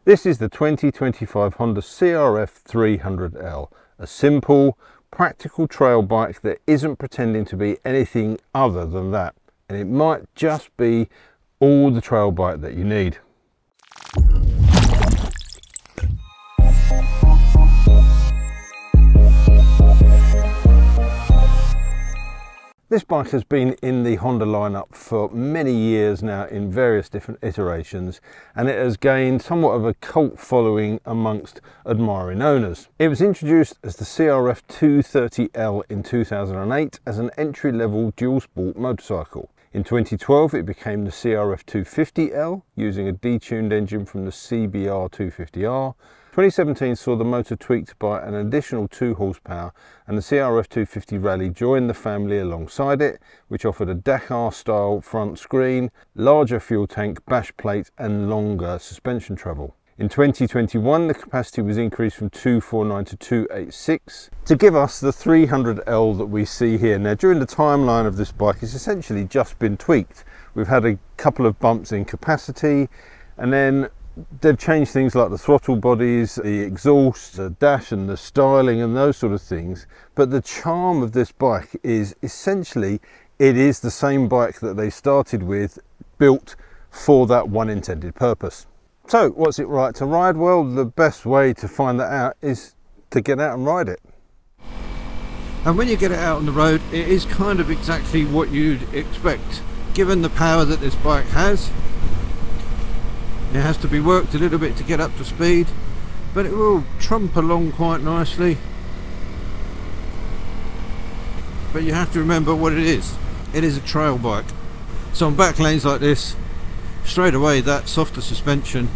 This is the 2025 Honda CRF300L, a simple, practical trail bike that isn't pretending to be anything other than that. And it might just be all the trail bike that you need. This bike has been in the Honda lineup for many years now in various different iterations, and it has gained somewhat of a cult following amongst admiring owners. It was introduced as the CRF300L in 2008 as an entry-level dual sport motorcycle. In 2012 it became the CRF250L using a detuned engine from the CBR 250R. 2017 saw the motor tweaked by an additional 2 horsepower, and the CRF250 Rally joined the family alongside it, which offered a Dakar style front screen, larger fuel tank, bash plate and longer suspension travel. In 2021 the capacity was increased from 249 to 286 to give us the 300L that we see here. Now during the timeline of this bike it's essentially just been tweaked. We've had a couple of bumps in capacity, and then they've changed things like the throttle bodies, the exhaust, the dash and the styling and those sort of things. But the charm of this bike is essentially it is the same bike that they started with, built for that one intended purpose. So what's it right to ride? Well, the best way to find that out is to get out and ride it. And when you get it out on the road, it is kind of exactly what you'd expect. Given the power that this bike has, it has to be worked a little bit to get up to speed, but it will trump along quite nicely. But you have to remember what it is. It is a trail bike. So on back lanes like this, straight away that softer suspension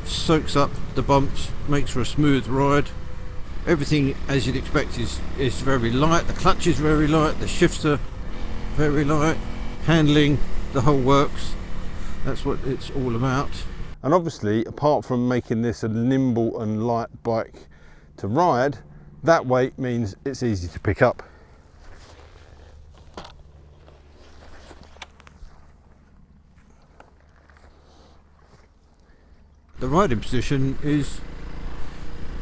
soaks up the bumps, makes for a smooth ride. Everything, as you'd expect, is very light. The clutch is very light, the shifts are very light, handling, the whole works. That's what it's all about. And obviously, apart from making this a nimble and light bike to ride, that weight means it's easy to pick up. The riding position is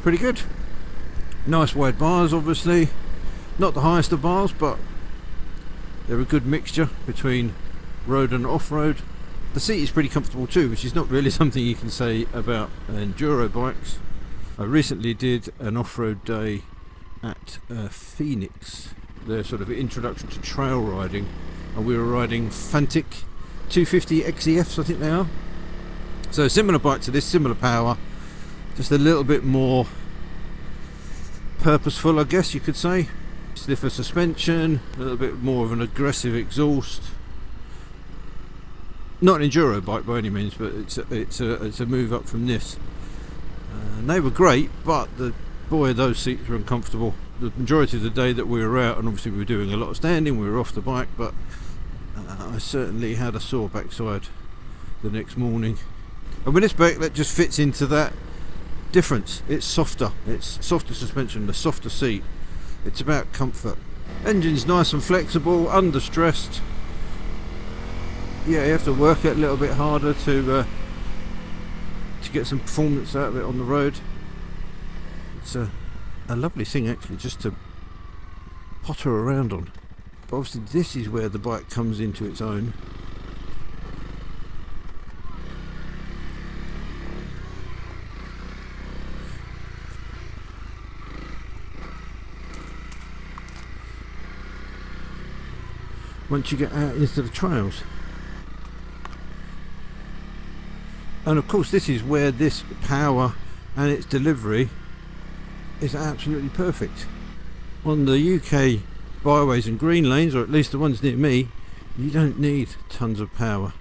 pretty good. Nice wide bars, obviously. Not the highest of bars, but they're a good mixture between road and off-road. The seat is pretty comfortable too, which is not really something you can say about enduro bikes. I recently did an off-road day at Phoenix, their sort of introduction to trail riding, and we were riding Fantic 250 XEFs, I think they are. So similar bike to this, similar power, just a little bit more purposeful, I guess you could say. Stiffer suspension, a little bit more of an aggressive exhaust. Not an enduro bike by any means, but it's a move up from this. And they were great, but boy, those seats were uncomfortable. The majority of the day that we were out, and obviously we were doing a lot of standing, we were off the bike, but I certainly had a sore backside the next morning. And with this bike, that just fits into that difference. It's softer, it's softer suspension, the softer seat. It's about comfort. Engine's nice and flexible, understressed. Yeah, you have to work it a little bit harder to get some performance out of it on the road. It's a lovely thing actually, just to potter around on. But obviously this is where the bike comes into its own. Once you get out into the trails. And of course this is where this power and its delivery is absolutely perfect. On the UK byways and green lanes, or at least the ones near me, you don't need tons of power.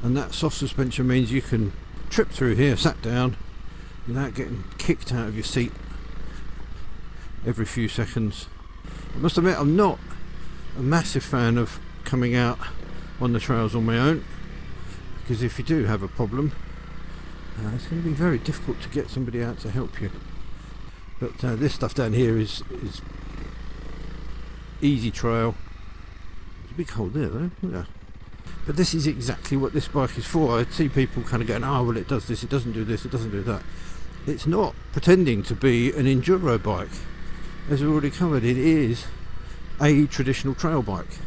And that soft suspension means you can trip through here, sat down, without getting kicked out of your seat every few seconds. I must admit I'm not a massive fan of coming out on the trails on my own, because if you do have a problem, it's going to be very difficult to get somebody out to help you. But this stuff down here is easy trail. There's a big hole there though. Yeah. But this is exactly what this bike is for. I see people kind of going, oh well, it does this, it doesn't do this, it doesn't do that. It's not pretending to be an enduro bike. As we've already covered, it is a traditional trail bike.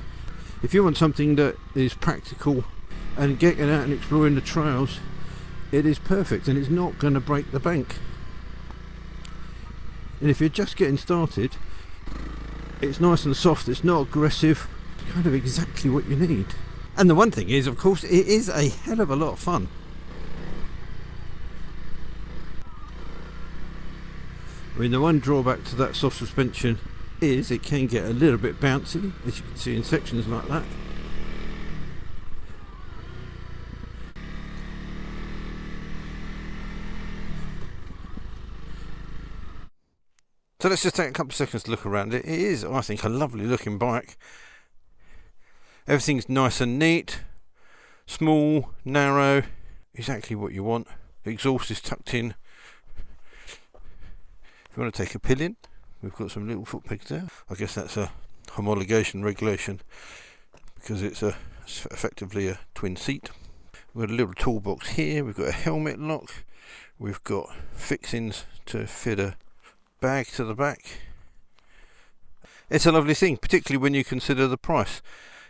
If you want something that is practical and getting out and exploring the trails, it is perfect, and it's not going to break the bank. And if you're just getting started, it's nice and soft, it's not aggressive, it's kind of exactly what you need. And the one thing is, of course, it is a hell of a lot of fun. I mean, the one drawback to that soft suspension is it can get a little bit bouncy, as you can see in sections like that. So let's just take a couple of seconds to look around it. It is, I think, a lovely looking bike. Everything's nice and neat, small, narrow, exactly what you want. The exhaust is tucked in. If you want to take a pill in, we've got some little foot pegs there. I guess that's a homologation regulation because it's effectively a twin seat. We've got a little toolbox here. We've got a helmet lock. We've got fixings to fit a bag to the back. It's a lovely thing, particularly when you consider the price.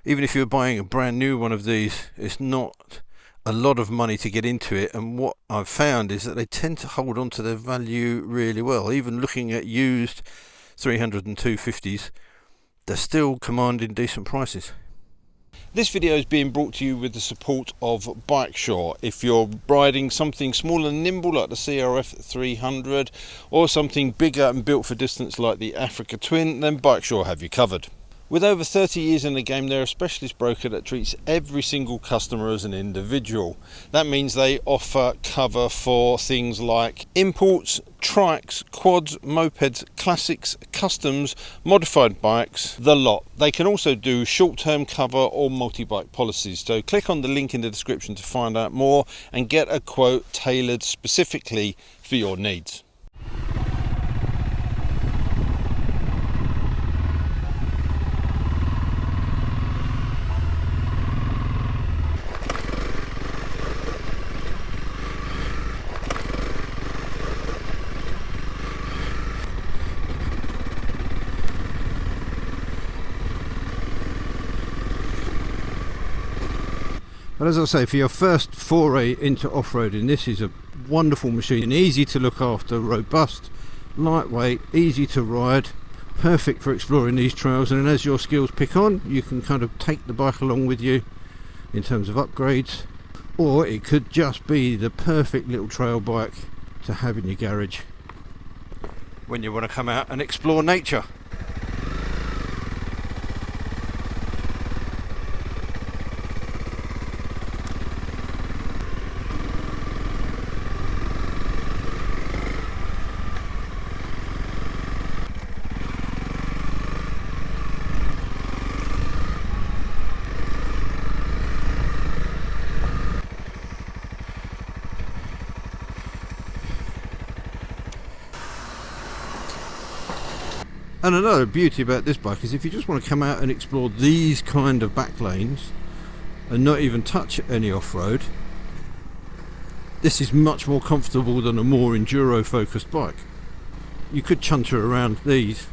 Even if you're buying a brand new one of these, it's not a lot of money to get into it, and what I've found is that they tend to hold on to their value really well. Even looking at used 300 and 250s, they're still commanding decent prices. This video is being brought to you with the support of BikeSure. If you're riding something small and nimble like the CRF300 or something bigger and built for distance like the Africa Twin, then BikeSure have you covered. With over 30 years in the game, they're a specialist broker that treats every single customer as an individual. That means they offer cover for things like imports, trikes, quads, mopeds, classics, customs, modified bikes, the lot. They can also do short-term cover or multi-bike policies. So click on the link in the description to find out more and get a quote tailored specifically for your needs. But as I say, for your first foray into off-roading, this is a wonderful machine. Easy to look after, robust, lightweight, easy to ride, perfect for exploring these trails. And as your skills pick on, you can kind of take the bike along with you in terms of upgrades, or it could just be the perfect little trail bike to have in your garage when you want to come out and explore nature. And another beauty about this bike is if you just want to come out and explore these kind of back lanes and not even touch any off-road, this is much more comfortable than a more enduro focused bike. You could chunter around these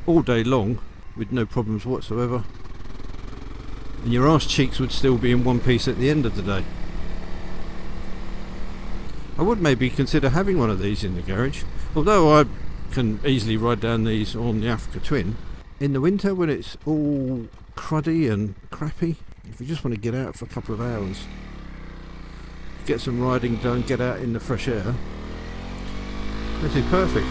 all day long with no problems whatsoever, and your arse cheeks would still be in one piece at the end of the day. I would maybe consider having one of these in the garage, although I can easily ride down these on the Africa Twin. In the winter when it's all cruddy and crappy, if you just want to get out for a couple of hours, get some riding done, get out in the fresh air, this is perfect.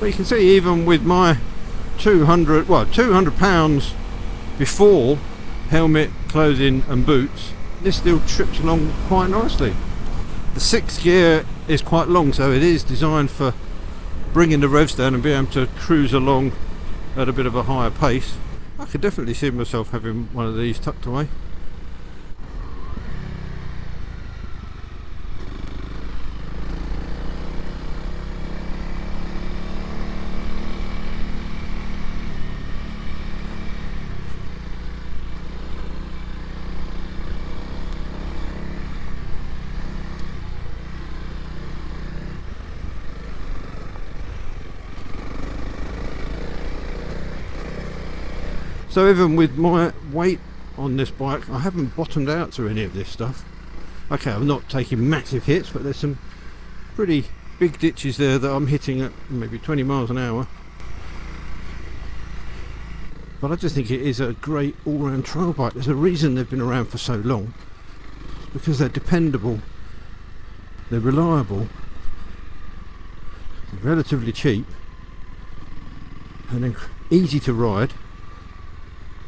But you can see even with my 200 pounds before helmet, clothing and boots, this still trips along quite nicely. The 6th gear is quite long, so it is designed for bringing the revs down and being able to cruise along at a bit of a higher pace. I could definitely see myself having one of these tucked away. So even with my weight on this bike, I haven't bottomed out to any of this stuff. Okay, I'm not taking massive hits, but there's some pretty big ditches there that I'm hitting at maybe 20 miles an hour. But I just think it is a great all-round trail bike. There's a reason they've been around for so long. It's because they're dependable, they're reliable, they're relatively cheap, and then easy to ride,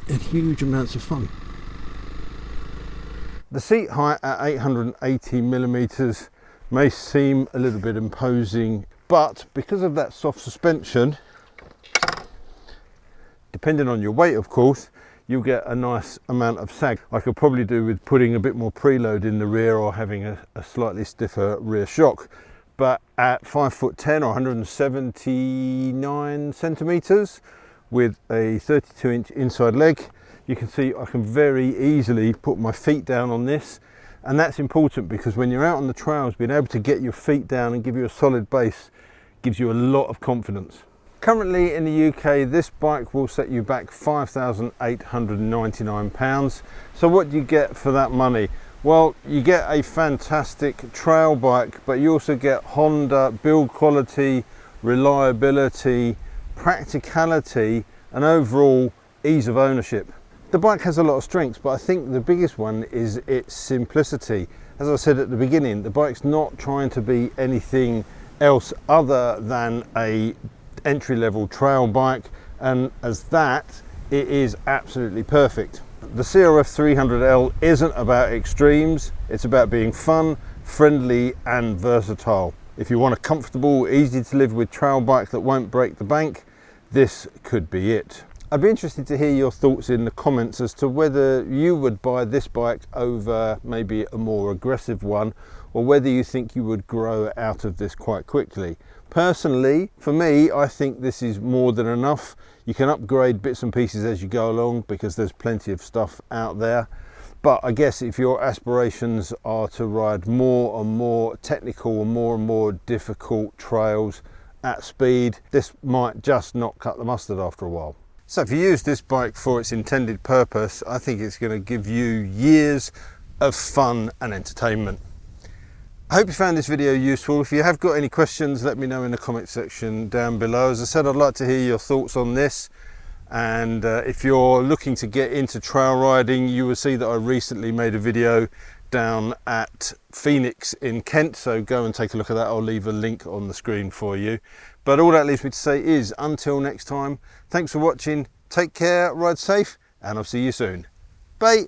and huge amounts of fun. The seat height at 880 millimeters may seem a little bit imposing, but because of that soft suspension, depending on your weight of course, you'll get a nice amount of sag. I could probably do with putting a bit more preload in the rear or having a slightly stiffer rear shock. But at 5'10" or 179 centimeters, with a 32-inch inside leg, you can see I can very easily put my feet down on this, and that's important because when you're out on the trails, being able to get your feet down and give you a solid base gives you a lot of confidence. Currently in the UK, this bike will set you back £5,899. So what do you get for that money? Well, you get a fantastic trail bike, but you also get Honda build quality, reliability, practicality, and overall ease of ownership. The bike has a lot of strengths, but I think the biggest one is its simplicity. As I said at the beginning, the bike's not trying to be anything else other than a entry-level trail bike, and as that, it is absolutely perfect. The CRF300L isn't about extremes, it's about being fun, friendly and versatile. If you want a comfortable, easy to live with trail bike that won't break the bank, this could be it. I'd be interested to hear your thoughts in the comments as to whether you would buy this bike over maybe a more aggressive one, or whether you think you would grow out of this quite quickly. Personally, for me, I think this is more than enough. You can upgrade bits and pieces as you go along because there's plenty of stuff out there. But I guess if your aspirations are to ride more and more technical and more difficult trails at speed, this might just not cut the mustard after a while. So if you use this bike for its intended purpose, I think it's going to give you years of fun and entertainment. I hope you found this video useful. If you have got any questions, let me know in the comment section down below. As I said, I'd like to hear your thoughts on this. And if you're looking to get into trail riding, you will see that I recently made a video down at Phoenix in Kent, so go and take a look at that. I'll leave a link on the screen for you. But all that leaves me to say is until next time, thanks for watching, take care, ride safe, and I'll see you soon. Bye.